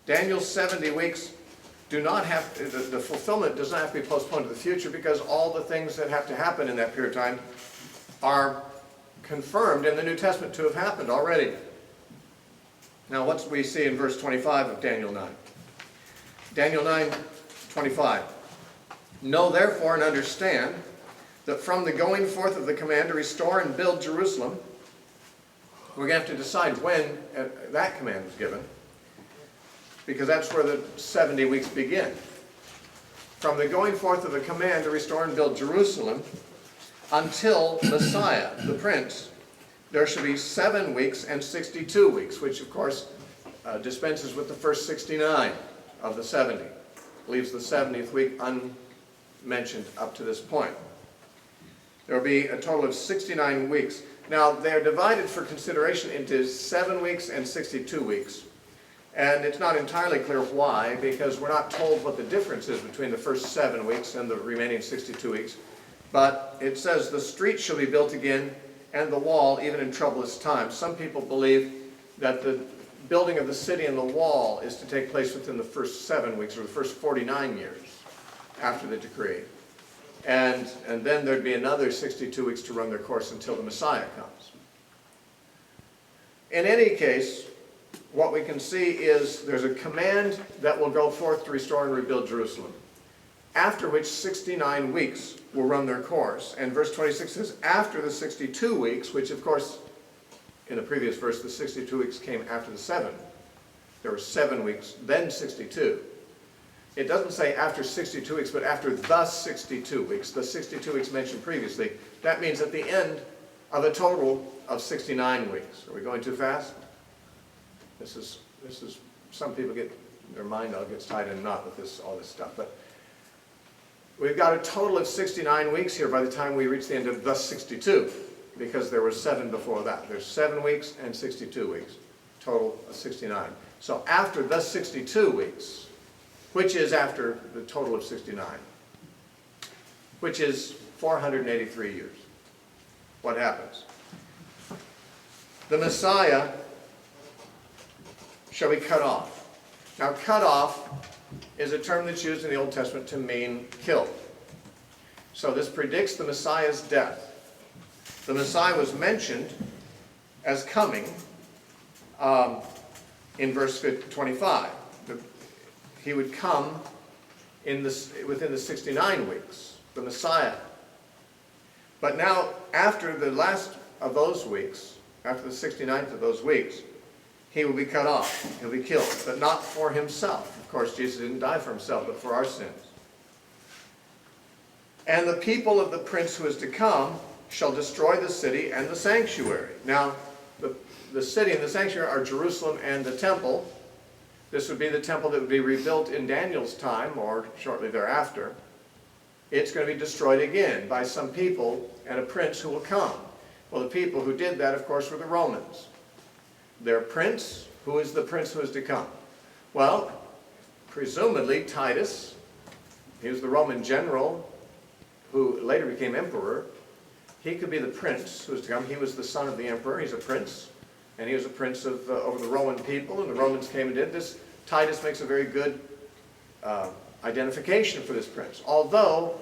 Daniel's 70 weeks do not have, the fulfillment does not have to be postponed to the future, because all the things that have to happen in that period of time are confirmed in the New Testament to have happened already. Now what we see in verse 25 of Daniel 9. Daniel 9:25. Know therefore and understand that from the going forth of the command to restore and build Jerusalem, we're going to have to decide when that command was given, because that's where the 70 weeks begin. From the going forth of the command to restore and build Jerusalem until Messiah, the Prince, there shall be 7 weeks and 62 weeks, which of course dispenses with the first 69 of the 70. Leaves the 70th week unmentioned up to this point. There will be a total of 69 weeks. Now, they're divided for consideration into 7 weeks and 62 weeks. And it's not entirely clear why, because we're not told what the difference is between the first 7 weeks and the remaining 62 weeks. But it says, the street shall be built again, and the wall, even in troublous times. Some people believe that the building of the city and the wall is to take place within the first 7 weeks, or the first 49 years after the decree. And then there'd be another 62 weeks to run their course until the Messiah comes. In any case, what we can see is there's a command that will go forth to restore and rebuild Jerusalem, after which 69 weeks will run their course. And verse 26 says, after the 62 weeks, which of course, in the previous verse, the 62 weeks came after the 7. There were 7 weeks, then 62. It doesn't say after 62 weeks, but after the 62 weeks. The 62 weeks mentioned previously. That means at the end of a total of 69 weeks. Are we going too fast? This is some people get, their mind all gets tied in a knot with all this stuff. But we've got a total of 69 weeks here by the time we reach the end of the 62, because there were 7 before that. There's 7 weeks and 62 weeks, total of 69. So after the 62 weeks, which is after the total of 69, which is 483 years, what happens? The Messiah shall be cut off. Now, cut off is a term that's used in the Old Testament to mean killed. So this predicts the Messiah's death. The Messiah was mentioned as coming in verse 25. He would come within the 69 weeks, the Messiah. But now, after the last of those weeks, after the 69th of those weeks, he will be cut off. He'll be killed, but not for himself. Of course, Jesus didn't die for himself, but for our sins. And the people of the prince who is to come shall destroy the city and the sanctuary. Now, the city and the sanctuary are Jerusalem and the temple. This would be the temple that would be rebuilt in Daniel's time, or shortly thereafter. It's going to be destroyed again by some people and a prince who will come. Well, the people who did that, of course, were the Romans. Their prince, who is the prince who is to come? Well, presumably Titus. He was the Roman general who later became emperor. He could be the prince who is to come. He was the son of the emperor. He's a prince. And he was a prince of, over the Roman people, and the Romans came and did this. Titus makes a very good identification for this prince. Although,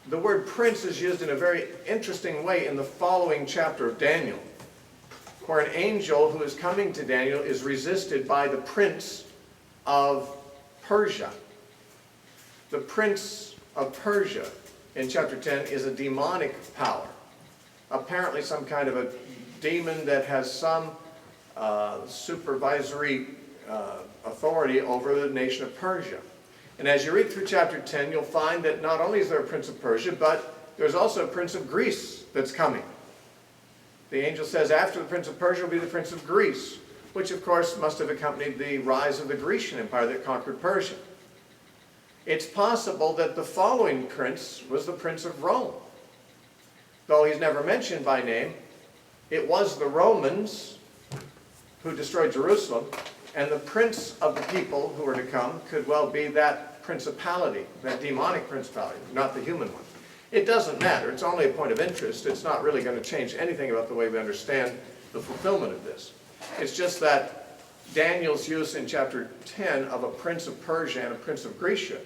the word prince is used in a very interesting way in the following chapter of Daniel, where an angel who is coming to Daniel is resisted by the prince of Persia. The prince of Persia in chapter 10 is a demonic power. Apparently some kind of a demon that has some supervisory authority over the nation of Persia. And as you read through chapter 10, you'll find that not only is there a prince of Persia, but there's also a prince of Greece that's coming. The angel says after the prince of Persia will be the prince of Greece, which of course must have accompanied the rise of the Grecian Empire that conquered Persia. It's possible that the following prince was the prince of Rome. Though he's never mentioned by name, it was the Romans who destroyed Jerusalem, and the prince of the people who were to come could well be that that principality, that demonic principality, not the human one. It doesn't matter. It's only a point of interest. It's not really going to change anything about the way we understand the fulfillment of this. It's just that Daniel's use in chapter 10 of a prince of Persia and a prince of Grecia,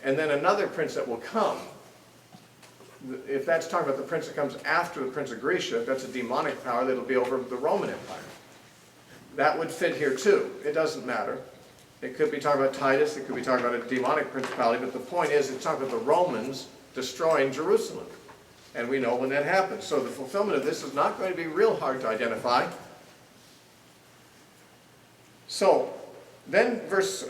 and then another prince that will come. If that's talking about the prince that comes after the prince of Grecia, that's a demonic power that'll be over the Roman Empire. That would fit here too. It doesn't matter. It could be talking about Titus, it could be talking about a demonic principality, but the point is it's talking about the Romans destroying Jerusalem. And we know when that happens. So the fulfillment of this is not going to be real hard to identify. So then verse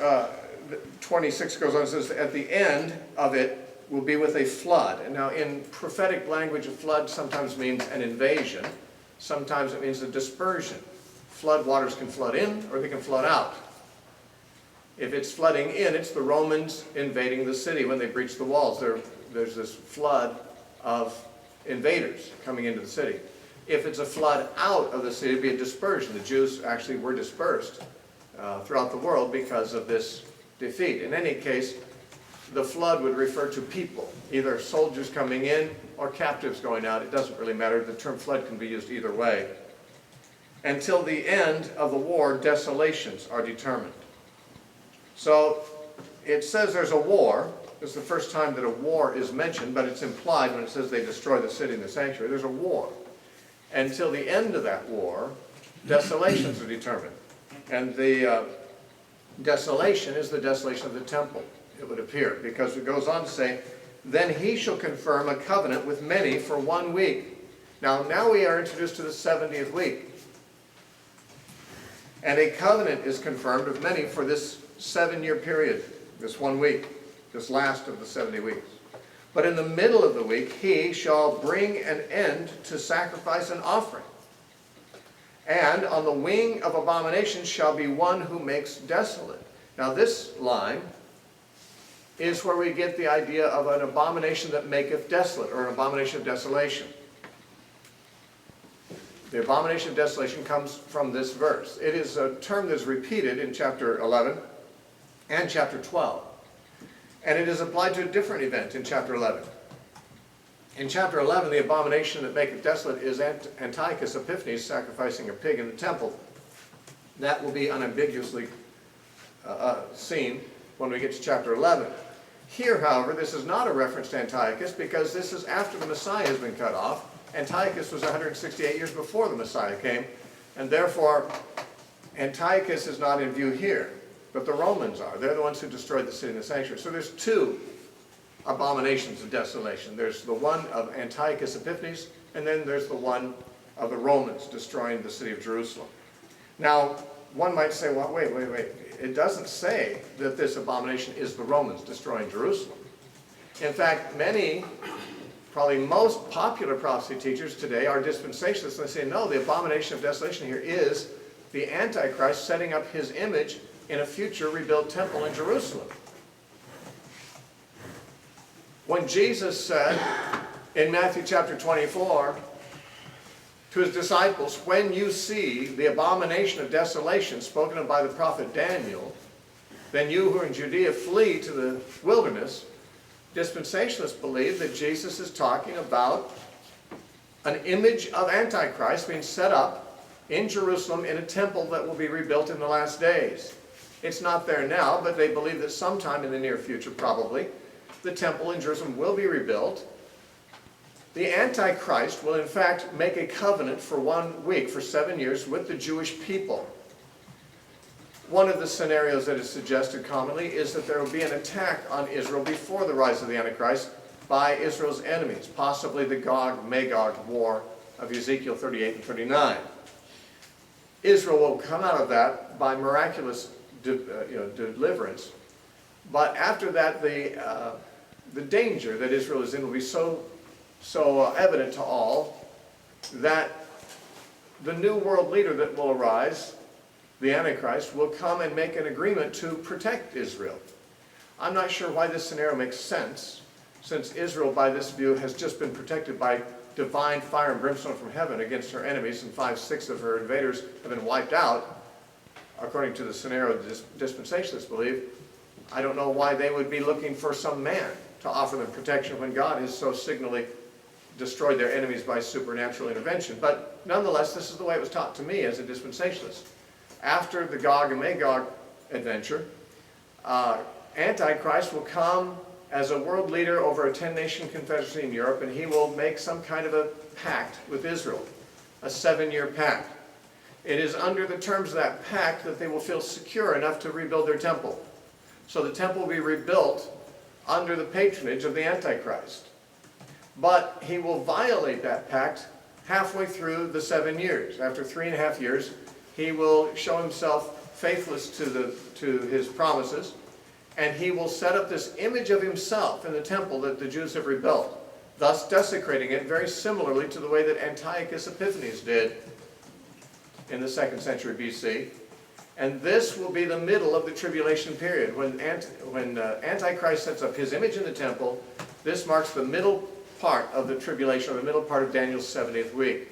26 goes on and says, at the end of it will be with a flood. And now in prophetic language, a flood sometimes means an invasion. Sometimes it means a dispersion. Flood waters can flood in or they can flood out. If it's flooding in, it's the Romans invading the city when they breach the walls. There's this flood of invaders coming into the city. If it's a flood out of the city, it'd be a dispersion. The Jews actually were dispersed throughout the world because of this defeat. In any case, the flood would refer to people, either soldiers coming in or captives going out. It doesn't really matter. The term flood can be used either way. Until the end of the war, desolations are determined. So it says there's a war. This is the first time that a war is mentioned, but it's implied when it says they destroy the city and the sanctuary. There's a war. Until the end of that war, desolations are determined. And the desolation is the desolation of the temple, it would appear, because it goes on to say, then he shall confirm a covenant with many for 1 week. Now we are introduced to the 70th week. And a covenant is confirmed with many for this 7-year period, this 1 week, this last of the 70 weeks. But in the middle of the week, he shall bring an end to sacrifice and offering. And on the wing of abomination shall be one who makes desolate. Now this line is where we get the idea of an abomination that maketh desolate, or an abomination of desolation. The abomination of desolation comes from this verse. It is a term that is repeated in chapter 11 and chapter 12. And it is applied to a different event in chapter 11. In chapter 11, the abomination that maketh desolate is Antiochus Epiphanes sacrificing a pig in the temple. That will be unambiguously seen when we get to chapter 11. Here, however, this is not a reference to Antiochus because this is after the Messiah has been cut off. Antiochus was 168 years before the Messiah came, and therefore Antiochus is not in view here, but the Romans are. They're the ones who destroyed the city and the sanctuary. So there's two abominations of desolation. There's the one of Antiochus Epiphanes, and then there's the one of the Romans destroying the city of Jerusalem. Now, one might say, well, wait. It doesn't say that this abomination is the Romans destroying Jerusalem. In fact, many, probably most popular prophecy teachers today are dispensationalists, and they say, no, the abomination of desolation here is the Antichrist setting up his image in a future rebuilt temple in Jerusalem. When Jesus said in Matthew chapter 24 to his disciples, when you see the abomination of desolation spoken of by the prophet Daniel, then you who are in Judea flee to the wilderness. Dispensationalists believe that Jesus is talking about an image of Antichrist being set up in Jerusalem in a temple that will be rebuilt in the last days. It's not there now, but they believe that sometime in the near future, probably, the temple in Jerusalem will be rebuilt. The Antichrist will in fact make a covenant for 1 week, for 7 years, with the Jewish people. One of the scenarios that is suggested commonly is that there will be an attack on Israel before the rise of the Antichrist by Israel's enemies, possibly the Gog-Magog war of Ezekiel 38 and 39. Israel will come out of that by miraculous deliverance, but after that the danger that Israel is in will be so evident to all that the new world leader that will arise, the Antichrist, will come and make an agreement to protect Israel. I'm not sure why this scenario makes sense, since Israel, by this view, has just been protected by divine fire and brimstone from heaven against her enemies, and 5/6 of her invaders have been wiped out, according to the scenario the dispensationalists believe. I don't know why they would be looking for some man to offer them protection when God has so signally destroyed their enemies by supernatural intervention. But nonetheless, this is the way it was taught to me as a dispensationalist. After the Gog and Magog adventure, Antichrist will come as a world leader over a 10-nation confederacy in Europe, and he will make some kind of a pact with Israel, a 7-year pact. It is under the terms of that pact that they will feel secure enough to rebuild their temple. So the temple will be rebuilt under the patronage of the Antichrist. But he will violate that pact halfway through the 7 years. After 3.5 years, he will show himself faithless to his promises, and he will set up this image of himself in the temple that the Jews have rebuilt, thus desecrating it very similarly to the way that Antiochus Epiphanes did in the 2nd century BC. And this will be the middle of the tribulation period. When Antichrist sets up his image in the temple, this marks the middle part of the tribulation, or the middle part of Daniel's 70th week.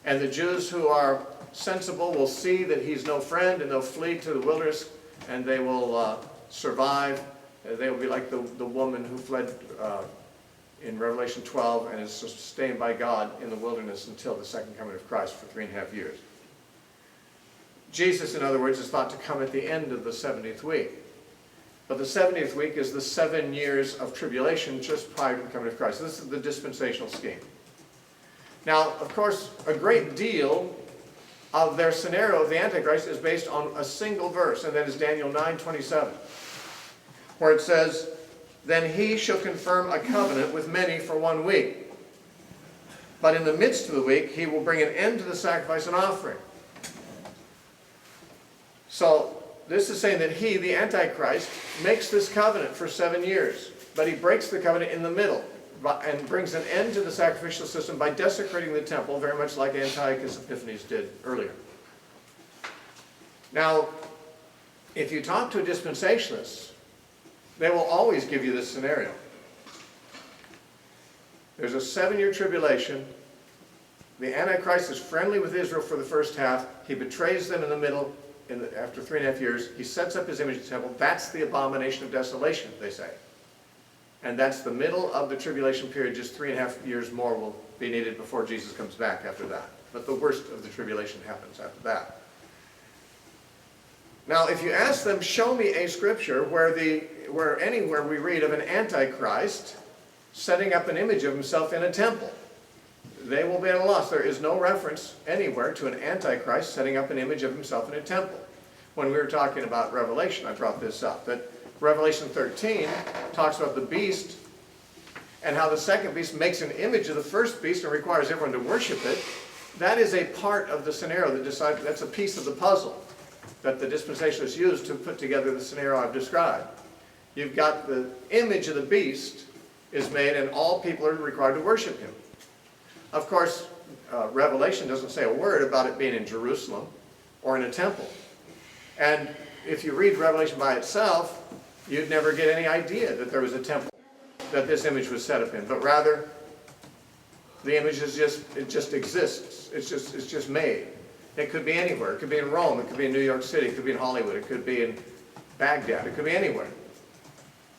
And the Jews who are sensible will see that he's no friend, and they'll flee to the wilderness, and they will survive. They will be like the woman who fled in Revelation 12 and is sustained by God in the wilderness until the second coming of Christ for 3.5 years. Jesus, in other words, is thought to come at the end of the 70th week. But the 70th week is the 7 years of tribulation just prior to the coming of Christ. This is the dispensational scheme. Now, of course, a great deal of their scenario of the Antichrist is based on a single verse, and that is Daniel 9:27, where it says, "Then he shall confirm a covenant with many for 1 week. But in the midst of the week, he will bring an end to the sacrifice and offering." So this is saying that he, the Antichrist, makes this covenant for 7 years, but he breaks the covenant in the middle and brings an end to the sacrificial system by desecrating the temple, very much like Antiochus Epiphanes did earlier. Now, if you talk to a dispensationalist, they will always give you this scenario. There's a 7-year tribulation. The Antichrist is friendly with Israel for the first half. He betrays them in the middle. After 3.5 years, he sets up his image in the temple. That's the abomination of desolation, they say. And that's the middle of the tribulation period. Just 3.5 years more will be needed before Jesus comes back after that. But the worst of the tribulation happens after that. Now, if you ask them, show me a scripture where anywhere we read of an Antichrist setting up an image of himself in a temple, they will be at a loss. There is no reference anywhere to an Antichrist setting up an image of himself in a temple. When we were talking about Revelation, I brought this up, that Revelation 13 talks about the beast and how the second beast makes an image of the first beast and requires everyone to worship it. That is a part of the scenario that's a piece of the puzzle that the dispensationalists use to put together the scenario I've described. You've got the image of the beast is made, and all people are required to worship him. Of course, Revelation doesn't say a word about it being in Jerusalem or in a temple. And if you read Revelation by itself, you'd never get any idea that there was a temple that this image was set up in. But rather, the image is it just exists. It's just made. It could be anywhere. It could be in Rome. It could be in New York City. It could be in Hollywood. It could be in Baghdad. It could be anywhere.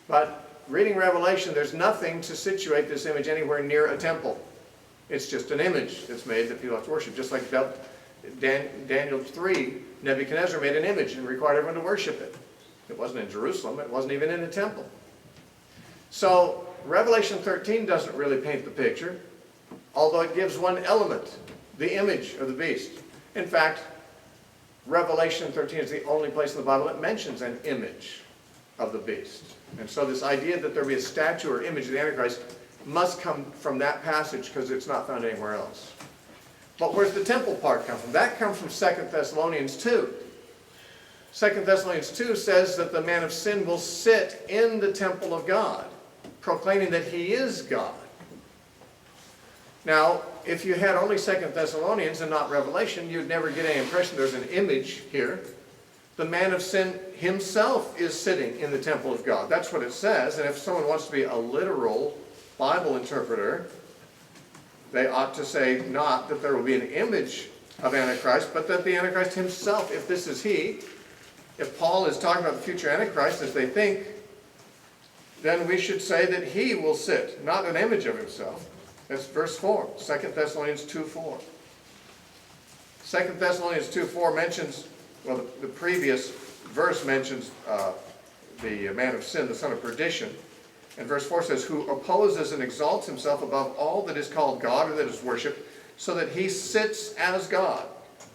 But reading Revelation, there's nothing to situate this image anywhere near a temple. It's just an image that's made that people have to worship. Just like Daniel 3, Nebuchadnezzar made an image and required everyone to worship it. It wasn't in Jerusalem. It wasn't even in a temple. So Revelation 13 doesn't really paint the picture, although it gives one element, the image of the beast. In fact, Revelation 13 is the only place in the Bible that mentions an image of the beast. And so this idea that there be a statue or image of the Antichrist must come from that passage because it's not found anywhere else. But where's the temple part come from? That comes from 2 Thessalonians 2. 2 Thessalonians 2 says that the man of sin will sit in the temple of God, proclaiming that he is God. Now, if you had only 2 Thessalonians and not Revelation, you'd never get any impression there's an image here. The man of sin himself is sitting in the temple of God. That's what it says. And if someone wants to be a literal Bible interpreter, they ought to say not that there will be an image of Antichrist, but that the Antichrist himself, if this is he, If Paul is talking about the future Antichrist as they think, then we should say that he will sit, not an image of himself. That's verse 4, 2 Thessalonians 2:4. 2 Thessalonians 2:4 mentions, well, the previous verse mentions the man of sin, the son of perdition. And verse 4 says, who opposes and exalts himself above all that is called God or that is worshipped, so that he sits as God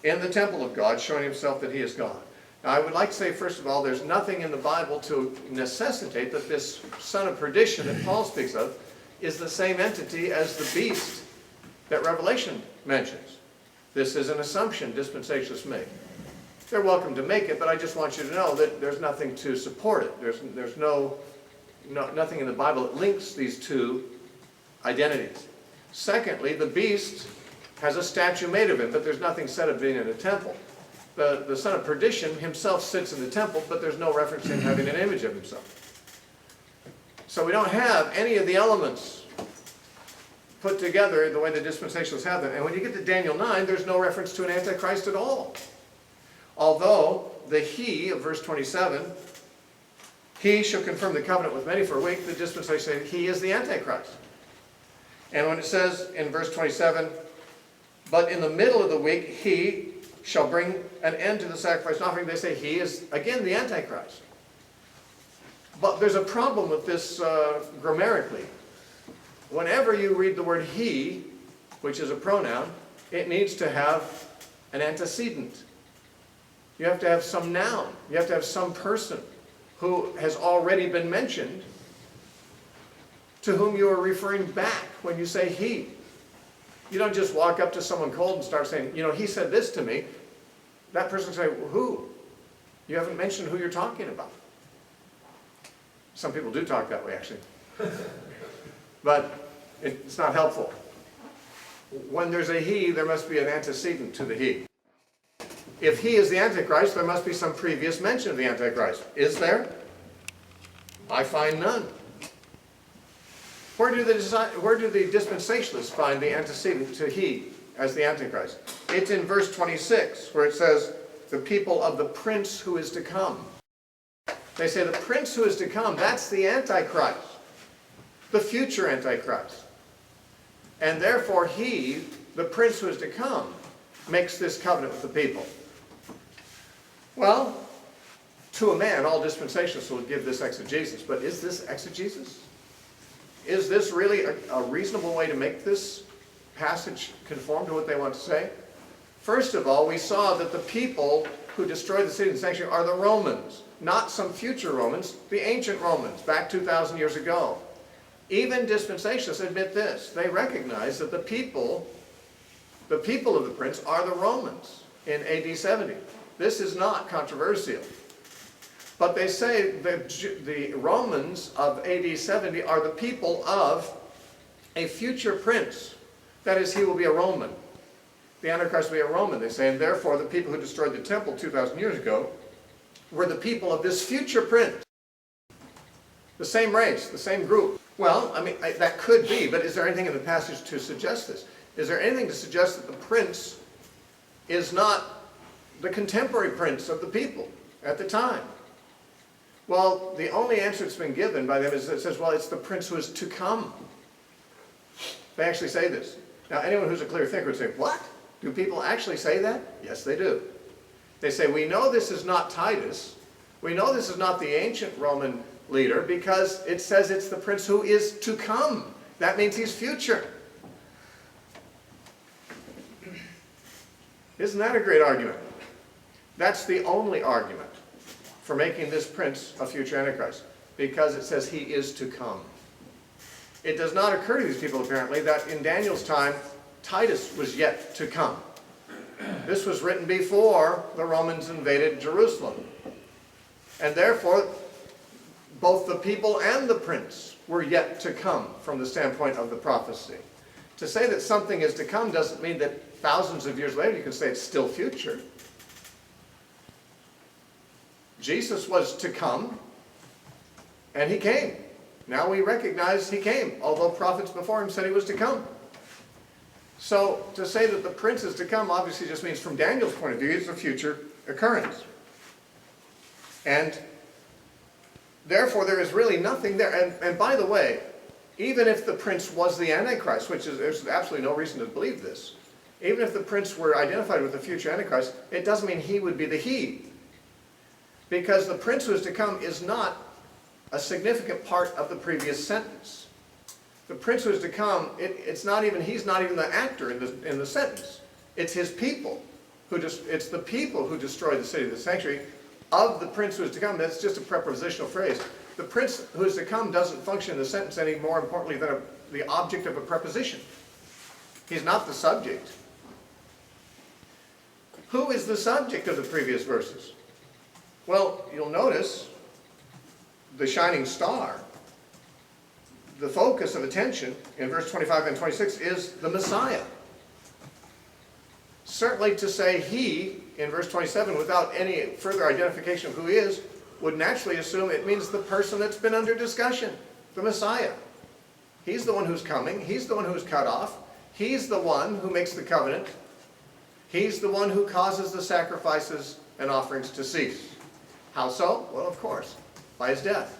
in the temple of God, showing himself that he is God. Now, I would like to say, first of all, there's nothing in the Bible to necessitate that this son of perdition that Paul speaks of is the same entity as the beast that Revelation mentions. This is an assumption dispensationalists make. They're welcome to make it, but I just want you to know that there's nothing to support it. There's nothing in the Bible that links these two identities. Secondly, the beast has a statue made of him, but there's nothing said of being in a temple. The son of perdition himself sits in the temple, but there's no reference to him having an image of himself. So we don't have any of the elements put together the way the dispensationalists have them. And when you get to Daniel 9, there's no reference to an antichrist at all. Although the he of verse 27, he shall confirm the covenant with many for a week, the dispensation says he is the antichrist. And when it says in verse 27, but in the middle of the week he shall bring an end to the sacrifice and offering, they say he is again the antichrist. But there's a problem with this grammatically. Whenever you read the word he, which is a pronoun, it needs to have an antecedent. You have to have some noun. You have to have some person who has already been mentioned to whom you are referring back when you say he. You don't just walk up to someone cold and start saying, you know, he said this to me. That person will say, well, who? You haven't mentioned who you're talking about. Some people do talk that way, actually. But it's not helpful. When there's a he, there must be an antecedent to the he. If he is the Antichrist, there must be some previous mention of the Antichrist. Is there? I find none. Where do the dispensationalists find the antecedent to he as the Antichrist? It's in verse 26, where it says, the people of the prince who is to come. They say the prince who is to come, that's the Antichrist, the future Antichrist. And therefore he, the prince who is to come, makes this covenant with the people. Well, to a man, all dispensationalists will give this exegesis, but is this exegesis? Is this really a reasonable way to make this passage conform to what they want to say? First of all, we saw that the people who destroyed the city and the sanctuary are the Romans, not some future Romans, the ancient Romans, back 2,000 years ago. Even dispensationalists admit this. They recognize that the people of the prince are the Romans in AD 70. This is not controversial. But they say that the Romans of AD 70 are the people of a future prince. That is, he will be a Roman. The Antichrist will be a Roman, they say, and therefore the people who destroyed the temple 2,000 years ago were the people of this future prince. The same race, the same group. Well, I mean, that could be, but is there anything in the passage to suggest this? Is there anything to suggest that the prince is not the contemporary prince of the people at the time? Well, the only answer that's been given by them is that it says, well, it's the prince who is to come. They actually say this. Now, anyone who's a clear thinker would say, what? Do people actually say that? Yes, they do. They say, we know this is not Titus. We know this is not the ancient Roman leader because it says it's the prince who is to come. That means he's future. Isn't that a great argument? That's the only argument for making this prince a future Antichrist, because it says he is to come. It does not occur to these people, apparently, that in Daniel's time, Titus was yet to come. This was written before the Romans invaded Jerusalem. And therefore, both the people and the prince were yet to come from the standpoint of the prophecy. To say that something is to come doesn't mean that thousands of years later you can say it's still future. Jesus was to come, and he came. Now we recognize he came, although prophets before him said he was to come. So to say that the prince is to come obviously just means from Daniel's point of view it's a future occurrence. And therefore, there is really nothing there. And by the way, even if the prince was the Antichrist, which is, there's absolutely no reason to believe this, even if the prince were identified with the future Antichrist, it doesn't mean he would be the he. Because the prince who is to come is not a significant part of the previous sentence. The prince who is to come, he's not even the actor in the sentence. It's his people. It's the people who destroy the city of the sanctuary. Of the prince who is to come, that's just a prepositional phrase. The prince who is to come doesn't function in the sentence any more importantly than the object of a preposition. He's not the subject. Who is the subject of the previous verses? Well, you'll notice the shining star. The focus of attention in verse 25 and 26 is the Messiah. Certainly to say he, in verse 27, without any further identification of who he is, would naturally assume it means the person that's been under discussion, the Messiah. He's the one who's coming. He's the one who's cut off. He's the one who makes the covenant. He's the one who causes the sacrifices and offerings to cease. How so? Well, of course, by his death.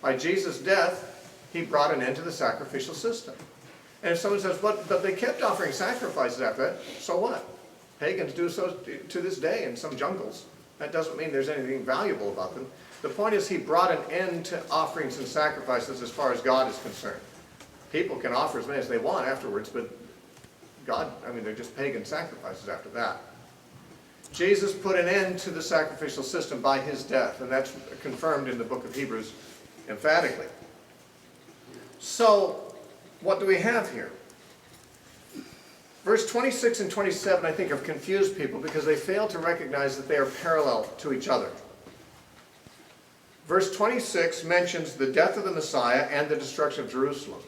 By Jesus' death, he brought an end to the sacrificial system. And if someone says, but they kept offering sacrifices after that, so what? Pagans do so to this day in some jungles. That doesn't mean there's anything valuable about them. The point is he brought an end to offerings and sacrifices as far as God is concerned. People can offer as many as they want afterwards, but God, they're just pagan sacrifices after that. Jesus put an end to the sacrificial system by his death, and that's confirmed in the book of Hebrews emphatically. So, what do we have here? Verse 26 and 27, I think, have confused people because they fail to recognize that they are parallel to each other. Verse 26 mentions the death of the Messiah and the destruction of Jerusalem.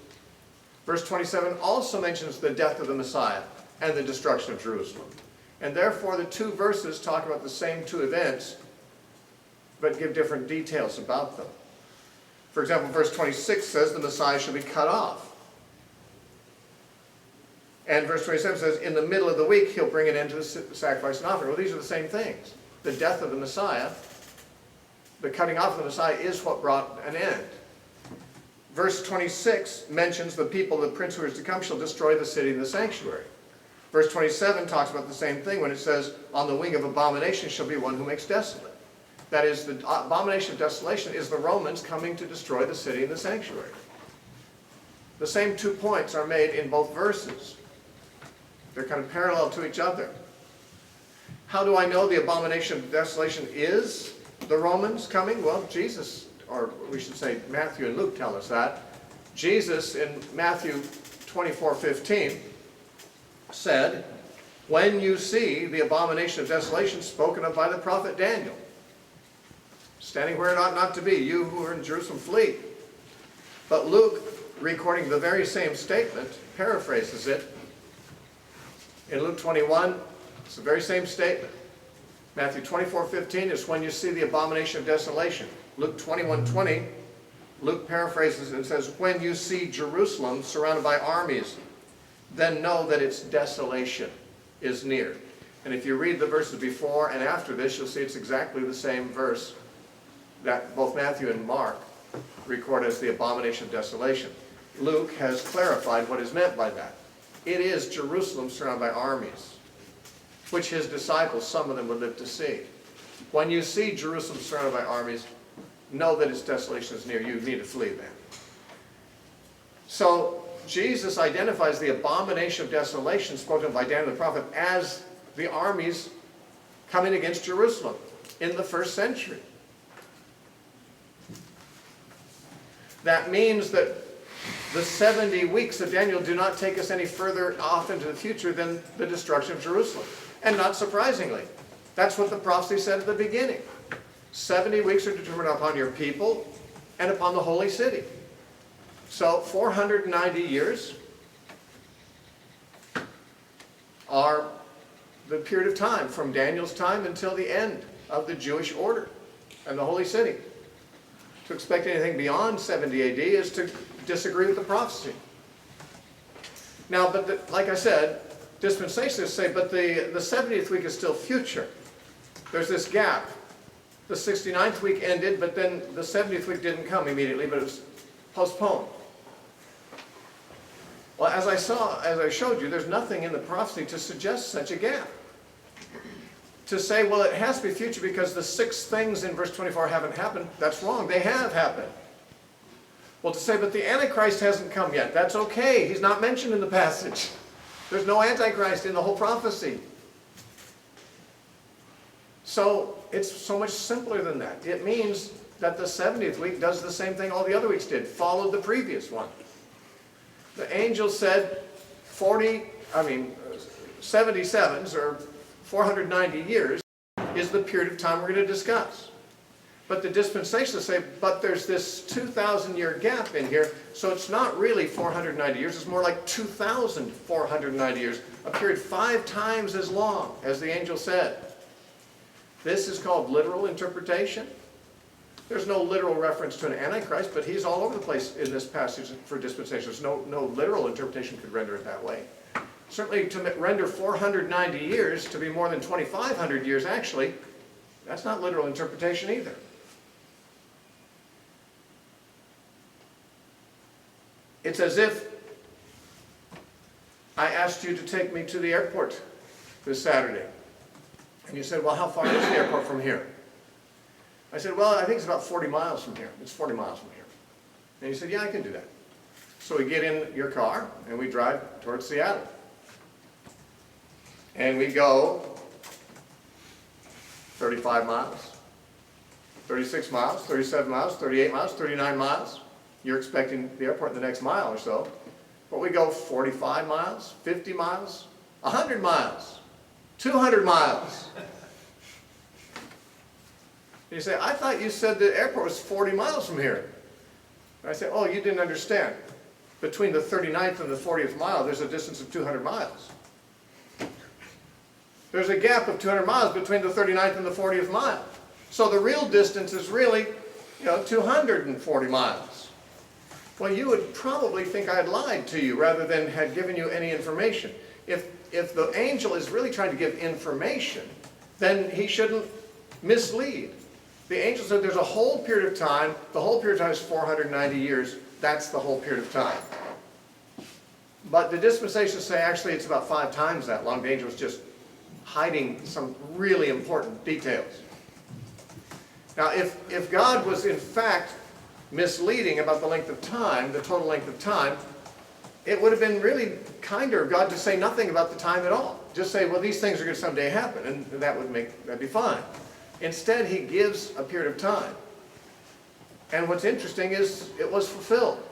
Verse 27 also mentions the death of the Messiah and the destruction of Jerusalem. And therefore, the two verses talk about the same two events, but give different details about them. For example, verse 26 says the Messiah shall be cut off. And verse 27 says, in the middle of the week, he'll bring an end to the sacrifice and offering. Well, these are the same things. The death of the Messiah, the cutting off of the Messiah is what brought an end. Verse 26 mentions the people, the prince who is to come, shall destroy the city and the sanctuary. Verse 27 talks about the same thing when it says, on the wing of abomination shall be one who makes desolate. That is, the abomination of desolation is the Romans coming to destroy the city and the sanctuary. The same 2 points are made in both verses. They're kind of parallel to each other. How do I know the abomination of desolation is the Romans coming? Well, Jesus, or we should say Matthew and Luke tell us that. Jesus in Matthew 24:15 said, when you see the abomination of desolation spoken of by the prophet Daniel, standing where it ought not to be, you who are in Jerusalem flee. But Luke, recording the very same statement, paraphrases it. In Luke 21, it's the very same statement. Matthew 24:15 is when you see the abomination of desolation. Luke 21:20, Luke paraphrases and says, when you see Jerusalem surrounded by armies, then know that its desolation is near. And if you read the verses before and after this, you'll see it's exactly the same verse that both Matthew and Mark record as the abomination of desolation. Luke has clarified what is meant by that. It is Jerusalem surrounded by armies, which his disciples, some of them, would live to see. When you see Jerusalem surrounded by armies, know that its desolation is near. You need to flee then. So Jesus identifies the abomination of desolation spoken by Daniel the prophet as the armies coming against Jerusalem in the first century. That means that the 70 weeks of Daniel do not take us any further off into the future than the destruction of Jerusalem. And not surprisingly, that's what the prophecy said at the beginning. 70 weeks are determined upon your people and upon the holy city. So 490 years are the period of time from Daniel's time until the end of the Jewish order and the holy city. To expect anything beyond 70 AD is to disagree with the prophecy. Now, but like I said, dispensationalists say, but the 70th week is still future. There's this gap. The 69th week ended, but then the 70th week didn't come immediately, but it was postponed. Well, as I showed you, there's nothing in the prophecy to suggest such a gap. To say, well, it has to be future because the 6 things in verse 24 haven't happened, that's wrong. They have happened. Well, to say, but the Antichrist hasn't come yet, that's okay. He's not mentioned in the passage. There's no Antichrist in the whole prophecy. So it's so much simpler than that. It means that the 70th week does the same thing all the other weeks did, followed the previous one. The angel said 77s, or 490 years, is the period of time we're going to discuss. But the dispensationalists say, but there's this 2,000-year gap in here, so it's not really 490 years, it's more like 2,490 years, a period 5 times as long as the angel said. This is called literal interpretation. There's no literal reference to an Antichrist, but he's all over the place in this passage for dispensations. No literal interpretation could render it that way. Certainly to render 490 years to be more than 2,500 years actually, that's not literal interpretation either. It's as if I asked you to take me to the airport this Saturday. And you said, well, how far is the airport from here? I said, well, I think it's about 40 miles from here. It's 40 miles from here. And you said, yeah, I can do that. So we get in your car and we drive towards Seattle. And we go 35 miles, 36 miles, 37 miles, 38 miles, 39 miles. You're expecting the airport in the next mile or so. But we go 45 miles, 50 miles, 100 miles, 200 miles. And you say, I thought you said the airport was 40 miles from here. And I say, oh, you didn't understand. Between the 39th and the 40th mile, there's a distance of 200 miles. There's a gap of 200 miles between the 39th and the 40th mile. So the real distance is really, 240 miles. Well, you would probably think I had lied to you rather than had given you any information. If the angel is really trying to give information, then he shouldn't mislead. The angel said there's a whole period of time. The whole period of time is 490 years. That's the whole period of time. But the dispensations say actually it's about 5 times that long. The angel was just hiding some really important details. Now, if God was in fact misleading about the length of time, the total length of time, it would have been really kinder of God to say nothing about the time at all. Just say, well, these things are going to someday happen, and that'd be fine. Instead, he gives a period of time. And what's interesting is it was fulfilled.